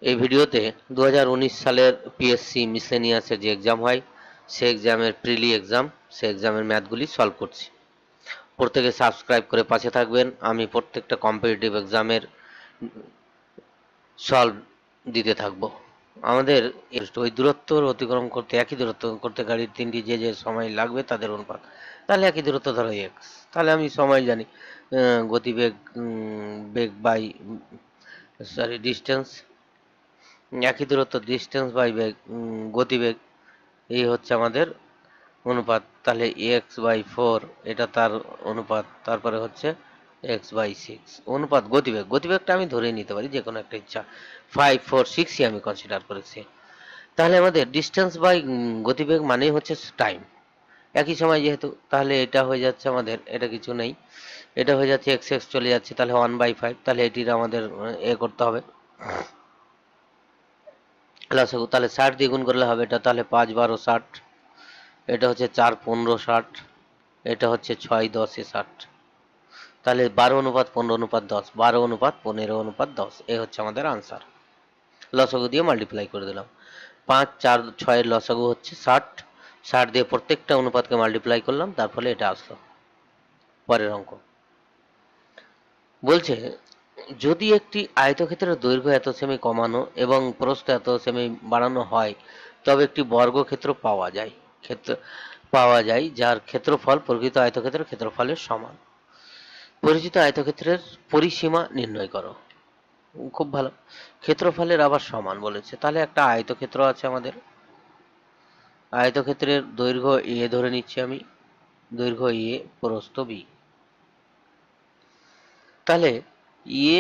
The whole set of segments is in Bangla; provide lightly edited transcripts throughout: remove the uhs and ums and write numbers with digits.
এই ভিডিওতে 2019 সালের পিএসসি মিসলেনিয়াসের যে এক্সাম হয় সে এক্সামের প্রিলি এক্সাম সে এক্সামের ম্যাথগুলি সলভ করছি। প্রত্যেকে সাবস্ক্রাইব করে পাশে থাকবেন। আমি প্রত্যেকটা কম্পিটিটিভ এক্সামের সলভ দিতে থাকবো। আমাদের ওই দূরত্ব অতিক্রম করতে একই দূরত্ব করতে গাড়ির তিনটি যে যে সময় লাগবে তাদের অনুপাত, তাহলে একই দূরত্ব ধরো এক্স, তাহলে আমি সময় জানি গতিবেগ বেগ বাই সরি ডিস্টেন্স, একই দূরত্ব ডিস্টেন্স বাই বেগ গতিবেগ, এই হচ্ছে আমাদের অনুপাত। তাহলে এক্স বাই ফোর এটা তার অনুপাত, তারপরে হচ্ছে এক্স বাই সিক্স অনুপাত গতিবেগ, গতিবেগটা আমি ধরেই নিতে পারি যে কোনো একটা ইচ্ছা, 5 4 6ই আমি কনসিডার করেছি। তাহলে আমাদের ডিস্টেন্স বাই গতিবেগ মানেই হচ্ছে টাইম, একই সময় যেহেতু, তাহলে এটা হয়ে যাচ্ছে আমাদের, এটা কিছু নেই, এটা হয়ে যাচ্ছে এক্স এক্স চলে যাচ্ছে, তাহলে 1/5, তাহলে এটির আমাদের করতে হবে লসাগু। তাহলে 60 দিয়ে গুণ করলে হবে এটা, তাহলে 5 12 60, এটা হচ্ছে 4 15 60, এটা হচ্ছে 6 10 60, তাহলে 12:15:10, 12:15:10, এ হচ্ছে আমাদের আনসার। লসাগু দিয়ে মাল্টিপ্লাই করে দিলাম, 5 4 6 এর লসাগু হচ্ছে 60, 60 দিয়ে প্রত্যেকটা অনুপাতকে মাল্টিপ্লাই করলাম, তার ফলে এটা আসলো। পরের অঙ্ক বলছে, যদি একটি আয়তক্ষেত্রের দৈর্ঘ্য এত সেমি কমানো এবং প্রস্থ এত সেমি বাড়ানো হয় তবে একটি বর্গক্ষেত্র পাওয়া যায় যার ক্ষেত্রফল প্রকৃত আয়তক্ষেত্রের ক্ষেত্রফলের সমান। পরিচিত আয়তক্ষেত্রের পরিসীমা নির্ণয় করো। খুব ভালো, ক্ষেত্রফলের আবার সমান বলেছে, তাহলে একটা আয়তক্ষেত্র আছে আমাদের, আয়তক্ষেত্রের দৈর্ঘ্য এ ধরে নিচ্ছি আমি, দৈর্ঘ্য এ, প্রস্থ বি, তাহলে এ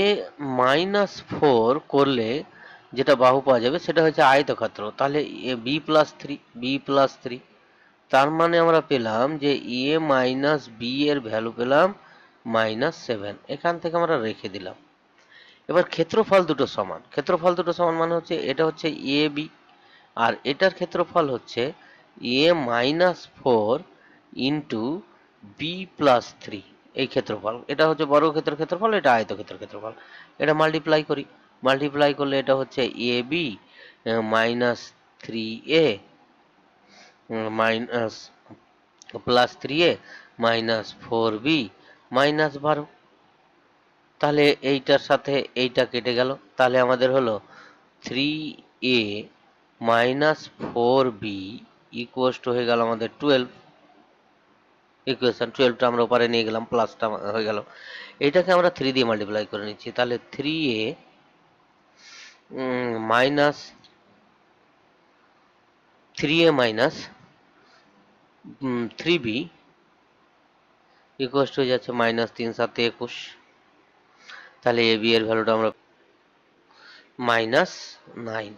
-4 করলে যেটা বাহু পাওয়া যাবে সেটা হচ্ছে আয়তক্ষেত্র, তাহলে এ বি প্লাস থ্রি, তার মানে আমরা পেলাম যে এ মাইনাস বি এর ভ্যালু পেলাম -7, এখান থেকে আমরা রেখে দিলাম। এবার ক্ষেত্রফল দুটো সমান, ক্ষেত্রফল দুটো সমান মানে হচ্ছে এটা হচ্ছে এ বি আর এটার ক্ষেত্রফল হচ্ছে a-4 ইন্টু b+3, এই ক্ষেত্রফল, এটা হচ্ছে বর্গক্ষেত্রের ক্ষেত্রফল, এটা আয়তক্ষেত্রের ক্ষেত্রফল। এটা মাল্টিপ্লাই করি, মাল্টিপ্লাই করলে এটা হচ্ছে A B -3a minus +3a -4b -12, তাহলে এইটার সাথে এইটা কেটে গেল, তাহলে আমাদের হলো 3a -4b ইকুয়াস টু হয়ে গেল আমাদের 12, ইকুয়েশন 12টা আমরা ওপারে নিয়ে গেলাম, প্লাসটা হয়ে গেল, এটাকে আমরা 3 দিয়ে মাল্টিপ্লাই করে নিচ্ছি, তাহলে 3a minus 3a minus 3b equals to হয়ে যাচ্ছে -3 7 21, তাহলে এ বি এর ভ্যালুটা আমরা -9,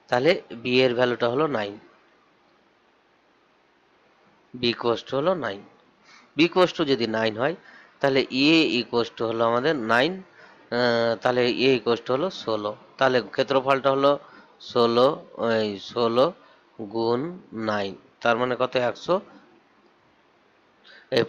তাহলে বি এর ভ্যালুটা হলো 9, বি ইকুয়াস টু হলো 9, বি ইকুয়াস টু যদি 9 হয় তাহলে এ ইকুয়াস টু হলো আমাদের 9, তাহলে এ ইকুয়াস টু হলো 16, তাহলে ক্ষেত্রফলটা হলো 16, 16 গুণ 9, তার মানে কত 100,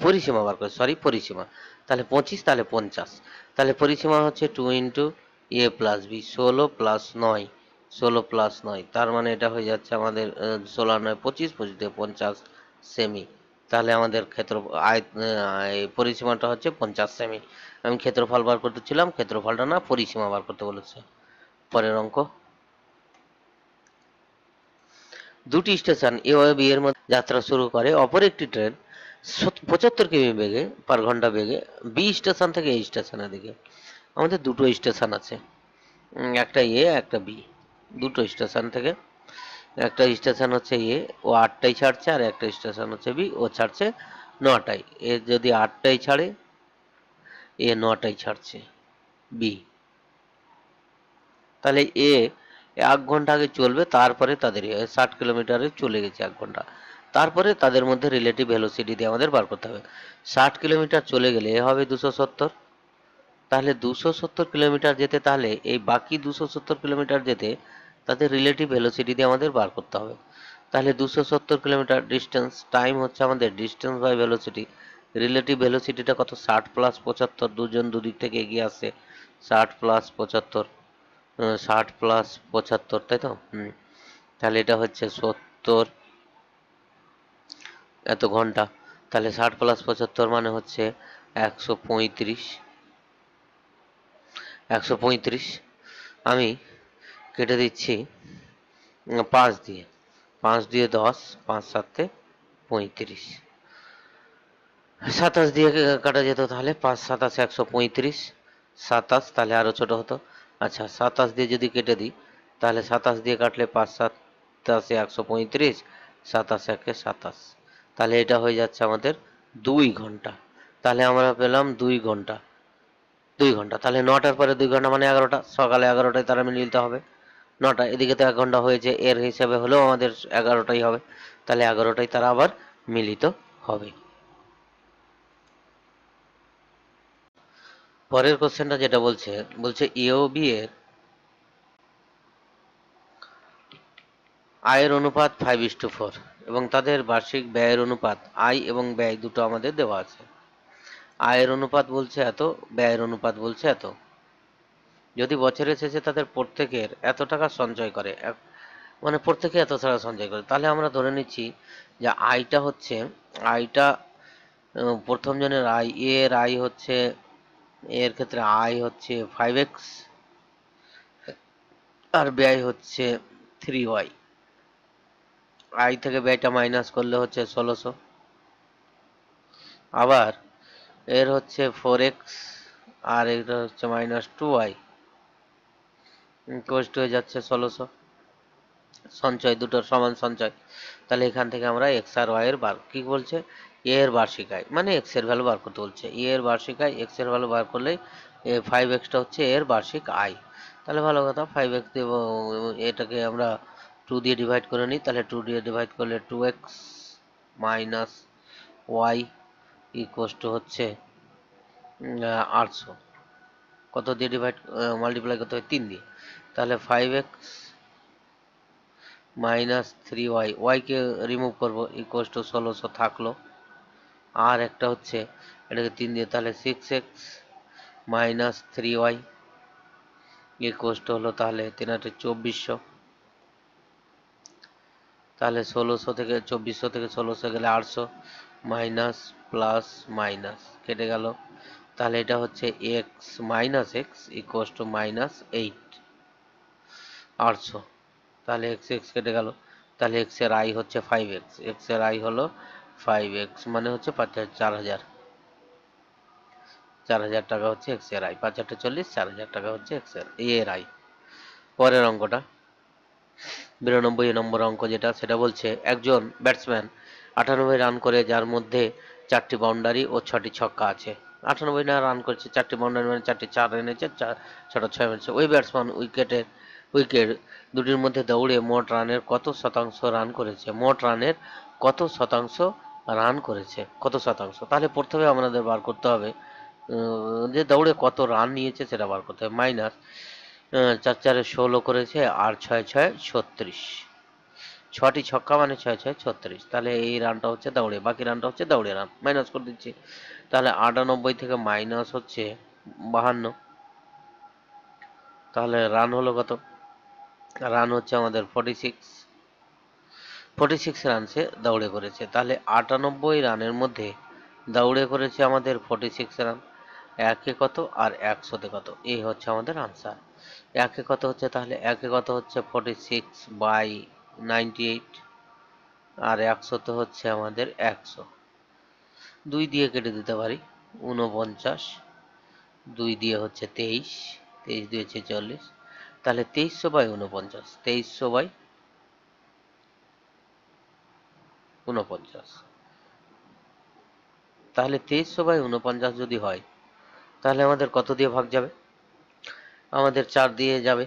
পরিসীমা বার করে, সরি পরিসীমা, তাহলে 25, তাহলে 50, তাহলে পরিসীমা হচ্ছে 2 ইন্টু এ প্লাস বি, 16+9, তার মানে এটা হয়ে যাচ্ছে আমাদের 16 আর 9 25, 25 দিয়ে 50 সেমি, তাহলে আমাদের পরিসীমাটা হচ্ছে 50 সেমি। আমি ক্ষেত্রফল বার করতেছিলাম, ক্ষেত্রফলটা না পরিসীমা বার করতে বলেছে। পরের অঙ্ক, দুটি স্টেশন এ ও বি এর মধ্যে যাত্রা শুরু করে অপর একটি ট্রেন 75 কিমি বেগে পার ঘন্টা বেগে বি স্টেশন থেকে এই স্টেশনের দিকে। আমাদের দুটো স্টেশন আছে, একটা এ একটা বি, দুটো স্টেশন থেকে, একটা স্টেশন হচ্ছে এ, ও 8টায় ছাড়ছে, আর একটা স্টেশন হচ্ছে বি, ও ছাড়ছে 9টায়। এ যদি 8টায় ছাড়ে, এ 9টায় ছাড়ছে বি, তাহলে এ 1 ঘন্টা আগে চলবে, তারপরে তাদের 60 কিলোমিটারে চলে গেছে 1 ঘন্টা, তারপরে তাদের মধ্যে রিলেটিভ ভেলোসিটি দিয়ে আমাদের বার করতে হবে। 60 কিলোমিটার চলে গেলে এ হবে 270, তাহলে 270 কিলোমিটার যেতে, তাহলে এই বাকি 270 কিলোমিটার যেতে তাদের রিলেটিভ ভেলোসিটি দিয়ে আমাদের বার করতে হবে। তাহলে 270 কিলোমিটার ডিস্টেন্স, টাইম হচ্ছে আমাদের ডিস্টেন্স বাই ভেলোসিটি, রিলেটিভ ভেলোসিটিটা কত 60 + 75, দুজন দুদিক থেকে এগিয়ে আসছে, 60 + 75, 60 প্লাস 75, তাই তো? তাহলে এটা হচ্ছে 70 এত ঘন্টা। তাহলে 60 প্লাস 75 মানে হচ্ছে 135। 135 আমি কেটে দিচ্ছি 5 দিয়ে। 5 দিয়ে 10, 5 সাতে 35। 27 দিয়ে কাটা যেত, তাহলে 5 27 135। 27 তাহলে আরো ছোট হতো। আচ্ছা, 27 দিয়ে যদি কেটে দিই, তাহলে 27 দিয়ে কাটলে 5 27 135, 27 একে 27। তাহলে এটা হয়ে যাচ্ছে আমাদের 2 ঘন্টা। তাহলে আমরা পেলাম 2 ঘন্টা। 2 ঘন্টা তাহলে 9টার পরে 2 ঘন্টা মানে 11টা, সকালে 11টায় তারা মিলিয়ে হবে। 9টা এদিকে তো 1 ঘন্টা হয়েছে, এর হিসাবে হলেও আমাদের 11টাই হবে। তাহলে 11টায় তারা আবার মিলিত হবে। পরের কোশ্চেনটা যেটা বলছে ইওবি এর আয়ের অনুপাত 5:4 এবং তাদের বার্ষিক ব্যয়ের অনুপাত, আয় এবং ব্যয় দুটো আমাদের দেওয়া আছে। আয়ের অনুপাত বলছে এত, ব্যয়ের অনুপাত বলছে এত। যদি বছরের শেষে তাদের প্রত্যেকের এত টাকা সঞ্চয় করে, মানে প্রত্যেকে এত টাকা সঞ্চয় করে, তাহলে আমরা ধরে নিচ্ছি যে আয়টা হচ্ছে, আয়টা প্রথম জনের আয়, এর আয় হচ্ছে, এর ক্ষেত্রে আয় হচ্ছে 5x আর ব্যয় হচ্ছে 3y। আয় থেকে ব্যয়টা মাইনাস করলে হচ্ছে 1600। আবার এর হচ্ছে 4x আর এটা হচ্ছে -2y, কোস্ট হয়ে যাচ্ছে 1600। সঞ্চয় দুটোর সমান সঞ্চয়। তাহলে এখান থেকে আমরা এক্স আর ওয়াই এর বার কি বলছে, এ এর বার্ষিক আয় মানে এক্স এর ভ্যালু বার করতে বলছে। এ এর বার্ষিক আয়, এক্স এর ভ্যালু বার করলেই 5x হচ্ছে এর বার্ষিক আয়। তাহলে ভালো কথা, 5x দেব, এটাকে আমরা 2 দিয়ে ডিভাইড করে নিই। তাহলে 2 দিয়ে ডিভাইড করলে 2x minus Y equals to হচ্ছে 800। কত দিয়ে ডিভাইড মাল্টিপ্লাই করতে হয়, 3 দিয়ে। তাহলে 5x মাইনাস 3y, ওয়াইকে রিমুভ করবো, ইকুয়াস টু 1600 থাকলো। আর একটা হচ্ছে এটাকে 3 দিয়ে, তাহলে 6x minus 3y equals to হলো তাহলে 3 8 2400। তাহলে 1600 থেকে 2400 থেকে 1600 গেলে 800, মাইনাস প্লাস মাইনাস কেটে গেল। তাহলে এটা হচ্ছে x minus x equals to -8, 800। তাহলে এক্স এক্স কেটে গেল। তাহলে এক্স এর আই হচ্ছে 5x, এক্স এর আই হলো 5x মানে হচ্ছে 4000। 4000 টাকা হচ্ছে এক্স এর আই। 5 8 40, 4000 টাকা হচ্ছে এক্স এর এর আই। পরের অঙ্কটা 92 নম্বর অঙ্ক যেটা, সেটা বলছে একজন ব্যাটসম্যান 98 রান করে, যার মধ্যে 4টি বাউন্ডারি ও 6টি ছক্কা আছে। 98 না রান করেছে, 4টি বাউন্ডারি মানে 4টি 4 এনেছে, 6টা 6 মেরেছে। ওই ব্যাটসম্যান উইকেট দুটির মধ্যে দৌড়ে মোট রানের কত শতাংশ রান করেছে? মোট রানের কত শতাংশ রান করেছে, কত শতাংশ? তাহলে প্রথমে আমাদের বার করতে হবে যে দৌড়ে কত রান নিয়েছে সেটা বার করতে হবে। মাইনাস 4 4 16 করেছে আর 6 6 36। 6টি ছক্কা মানে 6 6 36। তাহলে এই রানটা হচ্ছে দৌড়ে, বাকি রানটা হচ্ছে দৌড়ে রান। মাইনাস করে দিচ্ছি। তাহলে 98 থেকে মাইনাস হচ্ছে 52। তাহলে রান হলো কত? রান হচ্ছে আমাদের 46। 46 রান সে দৌড়ে করেছে। তাহলে 98 রানের মধ্যে দৌড়ে করেছে আমাদের 46 রান। একে কত আর 100তে কত? এই হচ্ছে আমাদের আনসার। একে কত হচ্ছে, তাহলে একে কত হচ্ছে 46/98 আর 100তে হচ্ছে আমাদের 100। 2 দিয়ে কেটে দিতে পারি, 49। 2 দিয়ে হচ্ছে 23, 23 দিয়ে 46। তাহলে 2300/49, 2300/49। তাহলে 2300/49 যদি হয়, তাহলে আমাদের কত দিয়ে ভাগ যাবে? আমাদের 4 দিয়ে যাবে,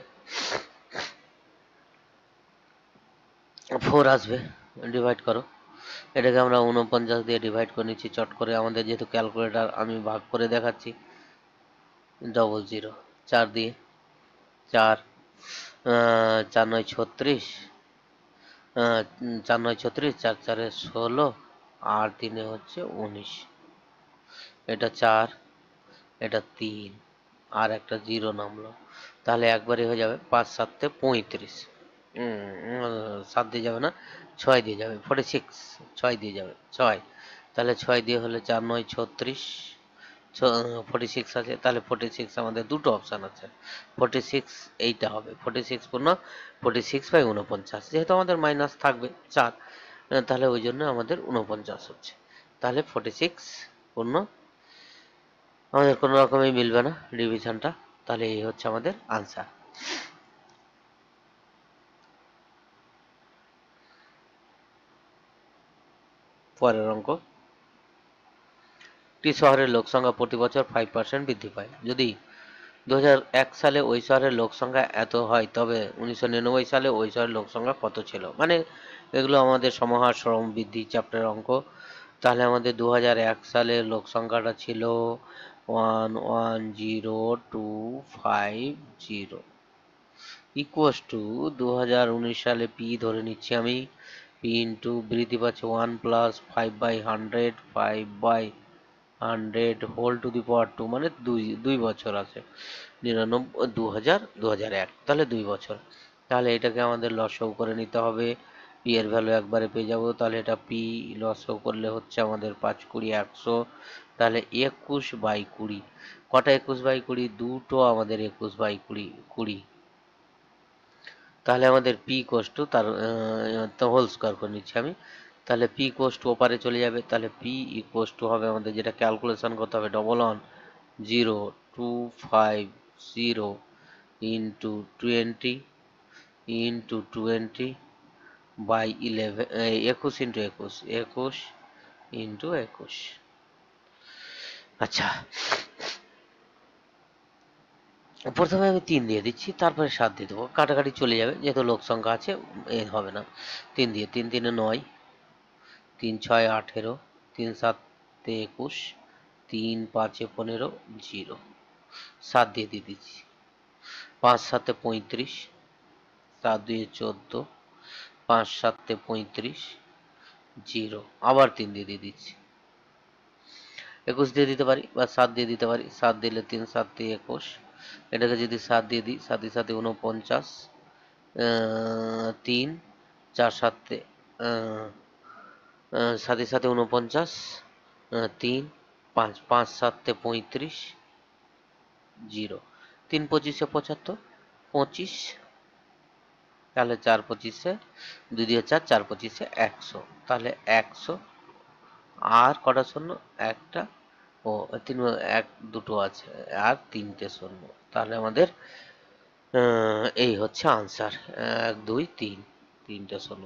4 আসবে। ডিভাইড করো। এটাকে আমরা 49 দিয়ে ডিভাইড করে নিচ্ছি চট করে। আমাদের যেহেতু ক্যালকুলেটর, আমি ভাগ করে দেখাচ্ছি। 00 4 দিয়ে, 4 4 9 36, 4 9 36, 4 4 16 আর 3 হচ্ছে 19। এটা 4, এটা 3, আর একটা জিরো নামলো, তাহলে একবারে হয়ে যাবে 5 7 35। 7 দিয়ে যাবে না, 6 দিয়ে যাবে, 46। 6 দিয়ে যাবে, 6, তাহলে 6 দিয়ে হলে 4 9 36। 46 আছে, তাহলে 46 আমাদের দুটো অপশান আছে। 46 এইটা হবে, 46 পূর্ণ 46/49, যেহেতু আমাদের মাইনাস থাকবে 4, তাহলে ওই জন্য আমাদের 49 হচ্ছে। তাহলে 46 পূর্ণ, আমাদের কোনো রকমই মিলবে না ডিভিশনটা, তাহলে এই হচ্ছে আমাদের আনসার। পরের অঙ্ক, একটি শহরের লোক সংখ্যা প্রতি বছর 5% বৃদ্ধি পায়। যদি 2001 সালে ওই শহরের লোক সংখ্যা এত হয়, তবে 1999 সালে ওই শহরের লোক সংখ্যা কত ছিল? মানে এগুলো আমাদের সমাহার শ্রম বৃদ্ধি চ্যাপ্টারের অঙ্ক। তাহলে আমাদের 2001 সালের লোক সংখ্যাটা ছিল 110,250, ইকুয়াস টু 2019 সালে পি ধরে নিচ্ছি আমি, পি ইন্টু বৃদ্ধি পাচ্ছে 1 প্লাস 5/100, 5/100 হোল টু দি পাওয়ার 2, মানে দুই বছর আছে। 99, 2000, 2001, তাহলে 2 বছর। তাহলে এটাকে আমাদের লসাগু করে নিতে হবে। পি এর ভ্যালু একবারে পেয়ে যাবো, তাহলে এটা পি লসাগু করলে হচ্ছে আমাদের 5 20 100, তাহলে 21/20। কটা 21/20? দুটো আমাদের 21/20, তাহলে আমাদের পি কোস টু তার হোল স্কোয়ার করে নিচ্ছি আমি, তাহলে পি কোস টু ওপারে চলে যাবে, তাহলে পি ইকোস টু হবে আমাদের, যেটা ক্যালকুলেশন করতে হবে, 110,250 ইন্টু 20 ইন্টু 20/11, 21 ইন্টু 21, 21 ইন্টু 21। আচ্ছা, প্রথমে আমি 3 দিয়ে দিচ্ছি, তারপরে 7 দিয়ে দেবো, কাটাকাটি চলে যাবে, যেহেতু লোক সংখ্যা আছে এ হবে না। 3 দিয়ে, 3 3 9, 3 6 18, 3 7 21, 3 5 15, 0। 7 দিয়ে দিচ্ছি, 5 7 35, 7 2 14, 5 7 35, 0। আবার 3 দিয়ে দিচ্ছি, 21 দিয়ে দিতে পারি বা 7 দিয়ে দিতে পারি। 7 দিলে 3 7 21, এটাকে যদি 7 দিয়ে দিই, 7 7 49, 3 4 7 7 7 49, 3 5 5 7 35, 0। 3 25 75, 25, তাহলে 4 25, 2 দিয়ে 4, 4 25, 100, তাহলে 100। আর কটা শূন্য? একটা, ও 3, এক দুটো আছে, আর 3টে শূন্য, তাহলে আমাদের এই হচ্ছে আনসার। 1 2 3, 3টে শূন্য,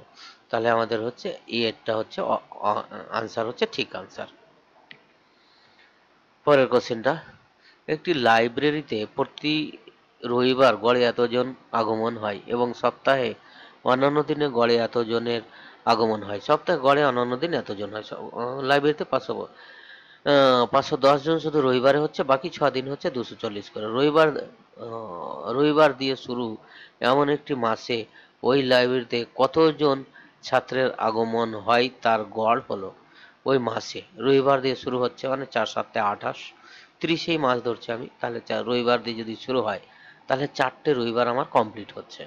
তাহলে আমাদের হচ্ছে এরটা হচ্ছে আনসার, হচ্ছে ঠিক আনসার। পরের কোশ্চেনটা, একটি লাইব্রেরিতে প্রতি রবিবার গড়ে এতজন আগমন হয় এবং সপ্তাহে অন্যান্য দিনে গড়ে এতজনের আগমন হয়। সপ্তাহে গড়ে অন্যান্য দিন এতজন হয়। লাইব্রেরিতে 510 জন শুধু রবিবারে হচ্ছে, বাকি 6 দিন হচ্ছে 240 করে। রবিবার দিয়ে শুরু এমন একটি মাসে ওই লাইব্রেরিতে কতজন ছাত্রের আগমন হয় তার গড় হলো। ওই মাসে রবিবার দিয়ে শুরু হচ্ছে মানে 4 7 28, 30এই মাস ধরছি আমি, তাহলে রবিবার দিয়ে যদি শুরু হয়, তাহলে 4টে রবিবার আমার কমপ্লিট হচ্ছে।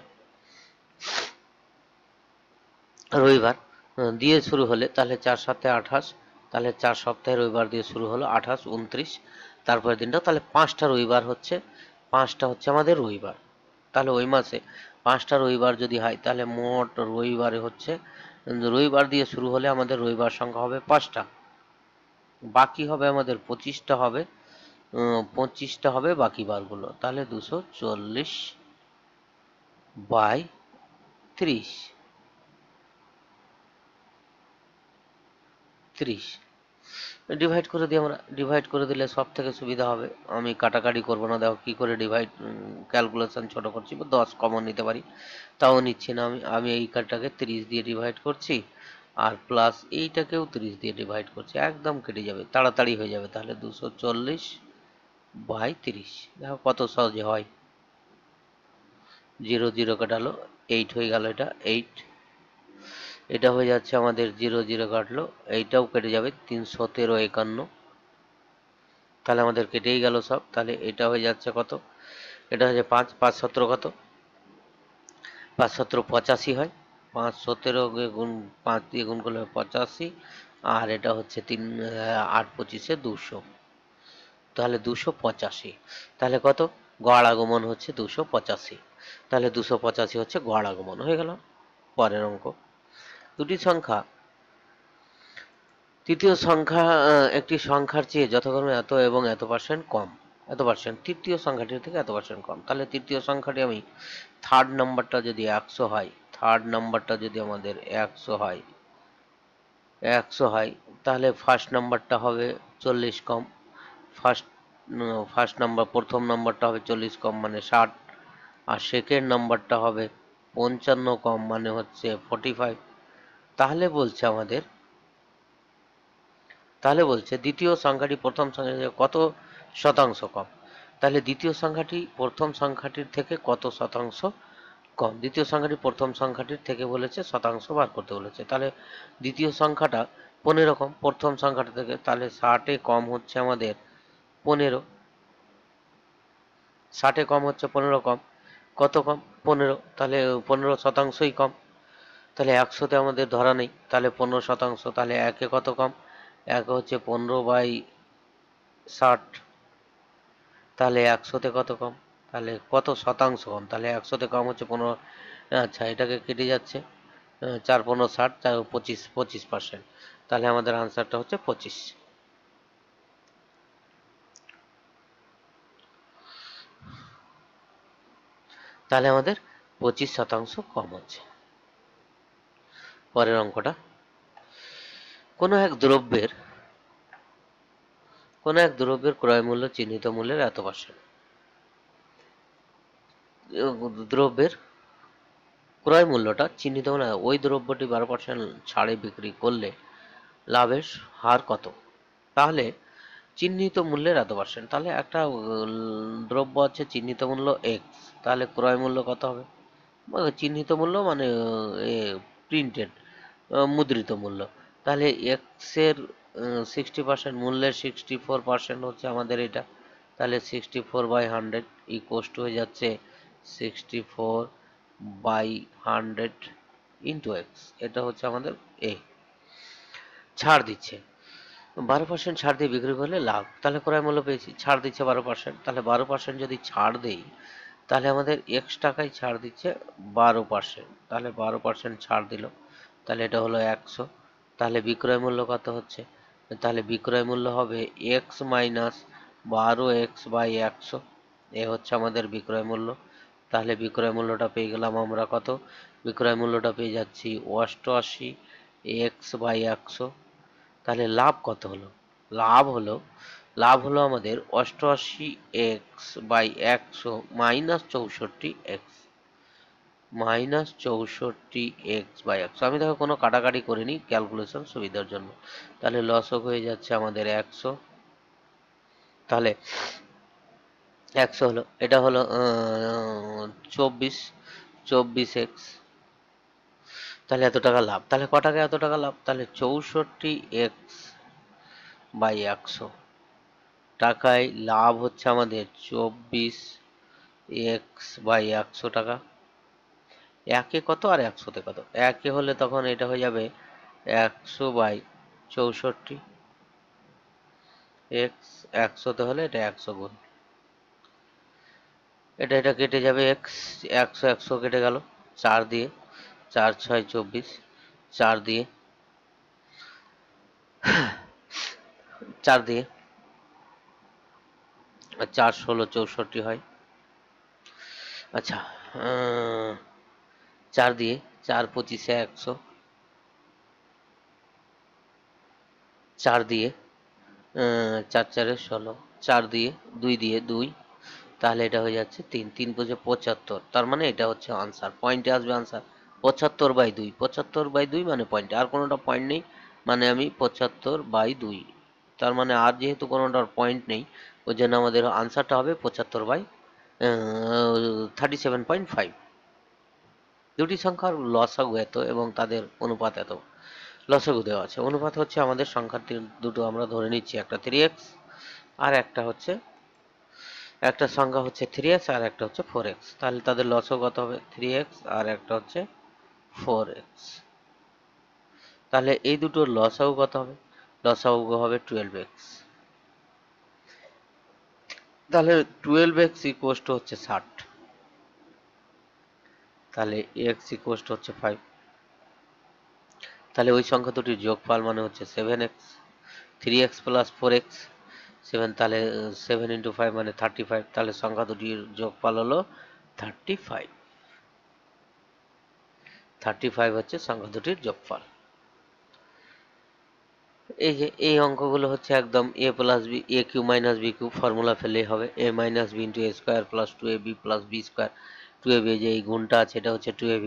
রবিবার দিয়ে শুরু হলে তাহলে 4 7 28, তাহলে 4 সপ্তাহে রবিবার দিয়ে শুরু হলো, 28 29, তারপরের দিনটা, তাহলে 5টা রবিবার হচ্ছে, 5টা হচ্ছে আমাদের রবিবার। তাহলে ওই মাসে 5টা রবিবার যদি হয়, তাহলে মোট রবিবারে হচ্ছে, রবিবার দিয়ে শুরু হলে আমাদের রবিবার সংখ্যা হবে 5টা, বাকি হবে আমাদের 25টা হবে, 25টা হবে বাকি বারগুলো, তাহলে 240/30, 30 ডিভাইড করে দিই আমরা। ডিভাইড করে দিলে সব থেকে সুবিধা হবে, আমি কাটাকাটি করবো না। দেখো কি করে ডিভাইড, ক্যালকুলেশন ছোট করছি, 10 কমন নিতে পারি, তাও নিচ্ছি না আমি। আমি এই কার্ডটাকে 30 দিয়ে ডিভাইড করছি, আর প্লাস এইটাকেও 30 দিয়ে ডিভাইড করছি, একদম কেটে যাবে, তাড়াতাড়ি হয়ে যাবে। তাহলে 240/30, দেখো কত সহজে হয়। 0 0 কাটালো, 8 হয়ে গেল, এটা 8। এটা হয়ে যাচ্ছে আমাদের 0 0 কাটলো, এইটাও কেটে যাবে, 313 51, তাহলে আমাদের কেটেই গেল সব। তাহলে এটা হয়ে যাচ্ছে কত, এটা হচ্ছে 5, 5 17 কত, 5 17 85 হয়। 5 17 গুণ 5 দিয়ে গুণ করলে 85, আর এটা হচ্ছে 3 8 25 200, তাহলে 285। তাহলে কত, গড় আগমন হচ্ছে 285। তাহলে 285 হচ্ছে গড় আগমন, হয়ে গেল। পরের অঙ্ক, দুটি সংখ্যা, তৃতীয় সংখ্যা একটি সংখ্যার চেয়ে যথাক্রমে এত এবং এত পার্সেন্ট কম, এত পার্সেন্ট তৃতীয় সংখ্যাটির থেকে এত পার্সেন্ট কম। তাহলে তৃতীয় সংখ্যাটি আমি থার্ড নাম্বারটা যদি 100 হয়, থার্ড নাম্বারটা যদি আমাদের 100 হয়, 100 হয়, তাহলে ফার্স্ট নাম্বারটা হবে 40 কম। ফার্স্ট ফার্স্ট নাম্বার, প্রথম নাম্বারটা হবে 40 কম মানে 60, আর সেকেন্ড নাম্বারটা হবে 55 কম মানে হচ্ছে 45। তাহলে বলছে আমাদের, তাহলে বলছে দ্বিতীয় সংখ্যাটি প্রথম সংখ্যাটি থেকে কত শতাংশ কম। তাহলে দ্বিতীয় সংখ্যাটি প্রথম সংখ্যাটির থেকে কত শতাংশ কম, দ্বিতীয় সংখ্যাটি প্রথম সংখ্যাটির থেকে বলেছে, শতাংশ বার করতে বলেছে। তাহলে দ্বিতীয় সংখ্যাটা 15 কম প্রথম সংখ্যাটা থেকে, তাহলে 60-এ কম হচ্ছে আমাদের 15, 60-এ কম হচ্ছে 15 কম, কত কম 15, তাহলে 15 শতাংশই কম। তাহলে 100-তে আমাদের ধরা নেই, তাহলে 15 শতাংশ, তাহলে একে কত কম, এক হচ্ছে 15/60, তাহলে 100-তে কত কম, তাহলে কত শতাংশ কম, তাহলে 100-তে কম হচ্ছে 15। আচ্ছা, এটাকে কেটে যাচ্ছে, 4 15 60, 4 25, 25%। তাহলে আমাদের আনসারটা হচ্ছে 25। তাহলে আমাদের 25% কম হচ্ছে। পরের অঙ্কটা, কোনো এক দ্রব্যের ক্রয় মূল্য চিহ্নিত মূল্যের এত পার্সেন্ট। দ্রব্যের ক্রয় মূল্যটা চিহ্নিত মূল্য, ওই দ্রব্যটি 12% ছাড়ে বিক্রি করলে লাভের হার কত। তাহলে চিহ্নিত মূল্যের এত পার্সেন্ট, তাহলে একটা দ্রব্য আছে চিহ্নিত মূল্য এক্স, তাহলে ক্রয় মূল্য কত হবে, চিহ্নিত মূল্য মানে প্রিন্টেড, মুদ্রিত মূল্য। তাহলে এক্সের 60%, মূল্যের 64% হচ্ছে আমাদের এটা। তাহলে 64/100 ইকুয়ালস টু হয়ে যাচ্ছে 64/100 ইন্টু এক্স, এটা হচ্ছে আমাদের এ। ছাড় দিচ্ছে 12% ছাড় দিয়ে বিক্রি করলে লাভ, তাহলে ক্রয় মূল্য পেয়েছি, ছাড় দিচ্ছে 12%, তাহলে 12% যদি ছাড় দেই, তাহলে আমাদের এক্স টাকায় ছাড় দিচ্ছে 12%, তাহলে 12% ছাড় দিল, তাহলে এটা হলো 100। তাহলে বিক্রয় মূল্য কত হচ্ছে, তাহলে বিক্রয় মূল্য হবে এক্স মাইনাস 12x/100, এ হচ্ছে আমাদের বিক্রয় মূল্য। তাহলে বিক্রয় মূল্যটা পেয়ে গেলাম আমরা কত, বিক্রয় মূল্যটা পেয়ে যাচ্ছি 88x/100। তাহলে লাভ কত হলো, লাভ হলো আমাদের 88x/100 মাইনাস 64x, -64x/100। আমি দেখো কোনো কাটাকাটি করিনি ক্যালকুলেশন সুবিধার জন্য। তাহলে লসক হয়ে যাচ্ছে আমাদের 100, তাহলে 100 হলো, এটা হলো 24x, তাহলে এত টাকা লাভ। তাহলে ক টাকা এত টাকা লাভ, তাহলে 64x/100 টাকায় লাভ হচ্ছে আমাদের 24x/100 টাকা। একে কত আর 100-তে কত, একে হলে তখন এটা হয়ে যাবে 100/64, এক্স 100-তে হলে এটা 100 গুণ, এটা কেটে যাবে, এক্স 100 100 কেটে গেল 4 দিয়ে, 4 6 24, 4 দিয়ে 4 দিয়ে, আর 4 16 64 হয়। আচ্ছা, 4 দিয়ে, 4 25-এ 100, 4 দিয়ে 4 4-এ 16, 4 দিয়ে 2 দিয়ে 2, তাহলে এটা হয়ে যাচ্ছে 3 3 5 75, তার মানে এটা হচ্ছে আনসার, পয়েন্টে আসবে আনসার 75/2, 75/2 মানে পয়েন্টে, আর কোনোটা পয়েন্ট নেই মানে আমি 75/2, তার মানে আর যেহেতু কোনোটার পয়েন্ট নেই, ওই জন্য আমাদের আনসারটা হবে 37/5। দুটি সংখ্যার লসাগু এত এবং তাদের অনুপাত এত। লসাগু দেওয়া আছে, অনুপাত হচ্ছে আমাদের সংখ্যা দুটো আমরা ধরে নিচ্ছি, একটা 3x আর একটা হচ্ছে, একটা সংখ্যা হচ্ছে 3x আর একটা হচ্ছে 4x, তাহলে তাদের লসও কত হবে 3x আর একটা হচ্ছে 4x। তাহলে এই দুটোর লসাগু কত হবে, লসাগু হবে 12x। তাহলে 12x ইকুয়াল টু হচ্ছে 60, তাহলে x ইকুয়াল টু হচ্ছে 5। তাহলে ওই সংখ্যা দুটির যোগফল মানে হচ্ছে 7x, 3x প্লাস 4x 7, তাহলে 7 ইন্টু 5 মানে 35, তাহলে সংখ্যা দুটির যোগফল হলো 35। 35 হচ্ছে সংখ্যা দুটির যোগফল। এই যে এই অঙ্কগুলো হচ্ছে একদম a plus b, a cube minus b cube formula ফেললেই হবে, a minus b into a square plus 2ab plus b square. 2ab যে এই গুণটা আছে এটা হচ্ছে 2ab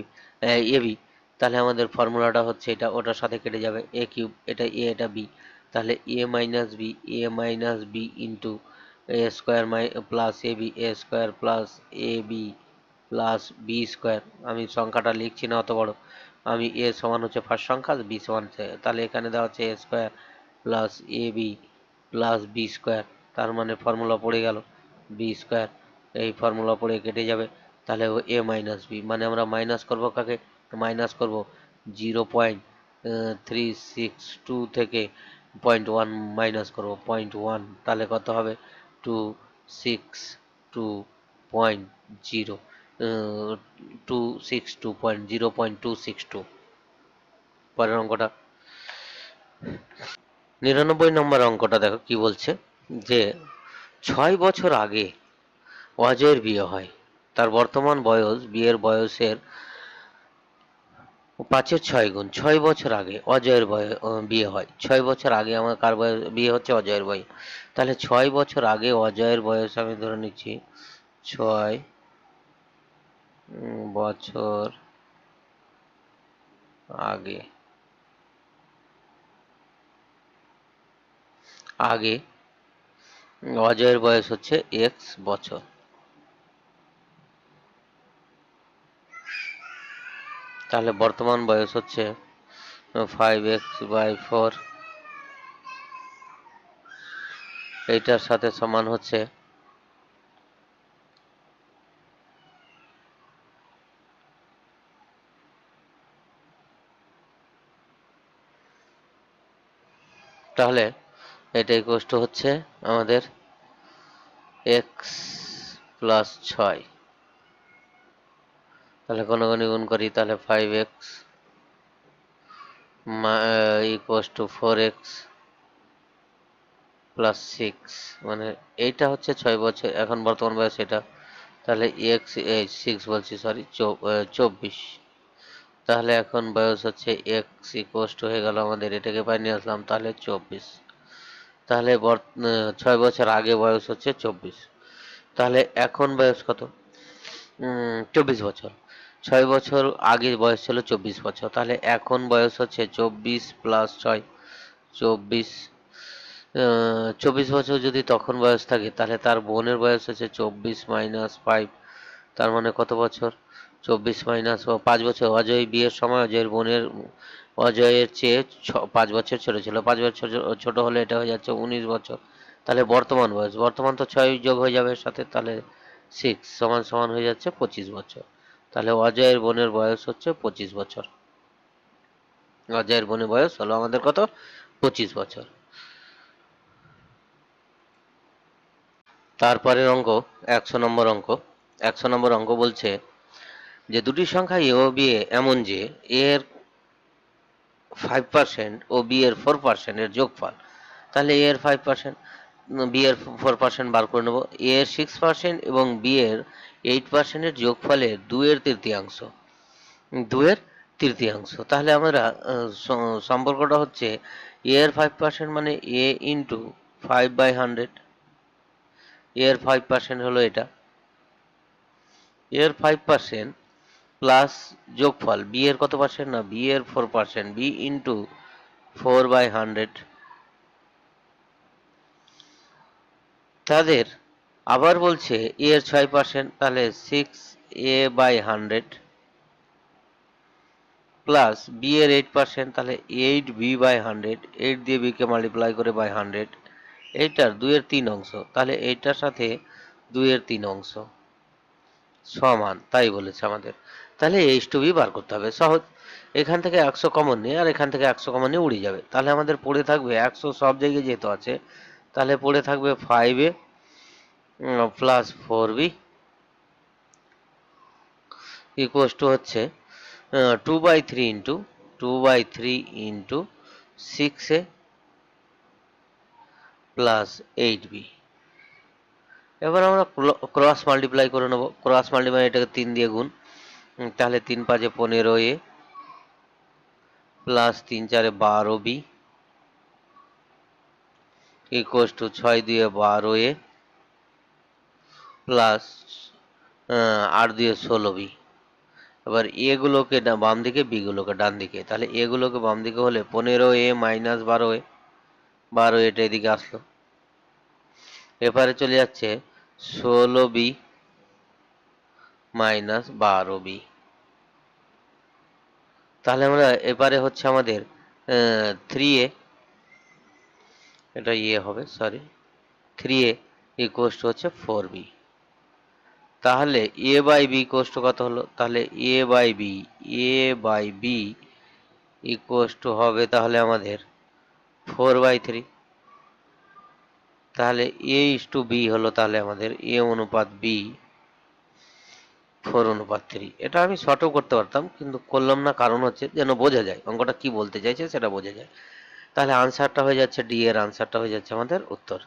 এবি, তাহলে আমাদের ফর্মুলাটা হচ্ছে এটা, ওটার সাথে কেটে যাবে, এ কিউব এটা এ এটা বি, তাহলে এ minus b into a square plus AB, A square plus A B plus b square. আমি সংখ্যাটা লিখছি না অত বড়, আমি এ সমান হচ্ছে ফার্স্ট সংখ্যা, বি সমান হচ্ছে, তাহলে এখানে দেওয়া হচ্ছে এ square plus A B plus b square, তার মানে ফর্মুলা পড়ে গেল বি স্কোয়ার, এই ফর্মুলা পড়ে কেটে যাবে, তাহলে এ মাইনাস বি, মানে আমরা মাইনাস করবো কাকে, মাইনাস করব 0.362 থেকে 0.1 মাইনাস করবো 0.1, তাহলে কত হবে 262.0, 0.262। পরের অঙ্কটা 99 নম্বর অঙ্কটা দেখো কি বলছে, যে 6 বছর আগে অজয়ের বিয়ে হয়, তার বর্তমান বয়স বিয়ের বয়সের 5-6 গুণ। 6 বছর আগে অজয়ের বিয়ে হয়, 6 বছর আগে আমার কার বয়স বিয়ে হচ্ছে, অজয়ের বয়স। তাহলে 6 বছর আগে অজয়ের বয়স আমি ধরে নিচ্ছি 6 বছর আগে, আগে অজয়ের বয়স হচ্ছে এক্স বছর, তাহলে বর্তমান বয়স হচ্ছে 5x/4, এইটার সাথে সমান হচ্ছে তাহলে এটা ইকুয়াল টু হচ্ছে আমাদের এক্স প্লাস 6, তাহলে কোনো গুণ করি, তাহলে 5x equal to 4x plus 6, মানে এইটা হচ্ছে 6 বছর, এখন বর্তমান বয়স এটা, তাহলে এক্স 6 বলছি সরি 24, তাহলে এখন বয়স হচ্ছে এক্স ইকুয়াল টু হয়ে গেল আমাদের, এটাকে বাইরে নিয়ে আসলাম তাহলে 24, তাহলে 6 বছর আগে বয়স হচ্ছে 24, তাহলে এখন বয়স কত 24 বছর। 6 বছর আগে বয়স ছিল 24 বছর, তাহলে এখন বয়স হচ্ছে 24 প্লাস 6, 24। 24 বছর যদি তখন বয়স থাকে, তাহলে তার বোনের বয়স হচ্ছে 24 - 5, তার মানে কত বছর 24 মাইনাস 5 বছর। অজয় বিয়ের সময় অজয়ের বোনের অজয়ের চেয়ে 5 বছর ছোট ছিল, 5 বছর ছোট হলে এটা হয়ে যাচ্ছে 19 বছর। তাহলে বর্তমান বয়স, বর্তমান তো 6 যোগ হয়ে যাবে এর সাথে, তাহলে 6 সমান সমান হয়ে যাচ্ছে 25 বছর। তাহলে অজয়ের বোনের বয়স হচ্ছে 25 বছর, অজয়ের বোনের বয়স হলো আমাদের কত 25 বছর। তারপরের অঙ্ক 100 নম্বর অঙ্ক। 100 নম্বর অঙ্ক বলছে যে দুটি সংখ্যা এ ও বি এমন যে এ এর 5% ও বি এর 4% এর যোগফল, তাহলে এ এর 5%, বি এর 4% বার করে নেব, এ এর 6% এবং বি এর 8% এর যোগফলের 2/3, 2/3। তাহলে আমরা সম্পর্কটা হচ্ছে এ এর 5% মানে এ ইন্টু 5/100, এ এর 5% হলো এটা, এর 5% প্লাস যোগফল বি এর কত পার্সেন্ট, না বি এর 4%, বি ইন্টু 4/100, তাদের আবার বলছে এ এর 6%, তাহলে 6a/100 প্লাস বি এর 8%, তাহলে 8b/100, 8 দিয়ে বি কে মাল্টিপ্লাই করে বাই 100, এইটার 2/3 অংশ, তাহলে এইটার সাথে 2/3 অংশ সমান, তাই বলেছে আমাদের। তাহলে h2b বার করতে হবে, সহজ। এখান থেকে 100 কমন নিয়ে আর এখান থেকে 100 কমন নিয়ে উড়ে যাবে, তাহলে আমাদের পড়ে থাকবে 100 সব জায়গায় যেহেতু আছে, তাহলে পড়ে থাকবে 5a plus 4b equals to হচ্ছে 2/3 into 2/3 into 6a plus 8b। এবার আমরা ক্রস মাল্টিপ্লাই করে নেবো। ক্রস মাল্টিপ্লাই এটাকে 3 দিয়ে গুণ, তাহলে 3 5 15a plus 3 4 12b equals to 6 2 12a plus 8 2 16b। এবার এ গুলোকে বাম দিকে, বি গুলোকে ডান দিকে, তাহলে এ গুলোকে বাম দিকে হলে 15a মাইনাস 12a, 12 এটা এদিকে আসলো, এবারে চলে যাচ্ছে 16b মাইনাস 12b। তাহলে আমরা এবারে হচ্ছে আমাদের 3a, এটা ইয়ে হবে সরি, 3a ইকুয়াস টু হচ্ছে 4b। তাহলে a by B equals two কত হলো, তাহলে a by B equals two হবে তাহলে আমাদের 4/3। তাহলে a/b হলো তাহলে আমাদের a অনুপাত b 4/3। এটা আমি শর্টও করতে পারতাম, কিন্তু করলাম না, কারণ হচ্ছে যেন বোঝা যায় অঙ্কটা কি বলতে চাইছে সেটা বোঝা যায়। তাহলে আনসারটা হয়ে যাচ্ছে ডি, এর আনসারটা হয়ে যাচ্ছে আমাদের উত্তর।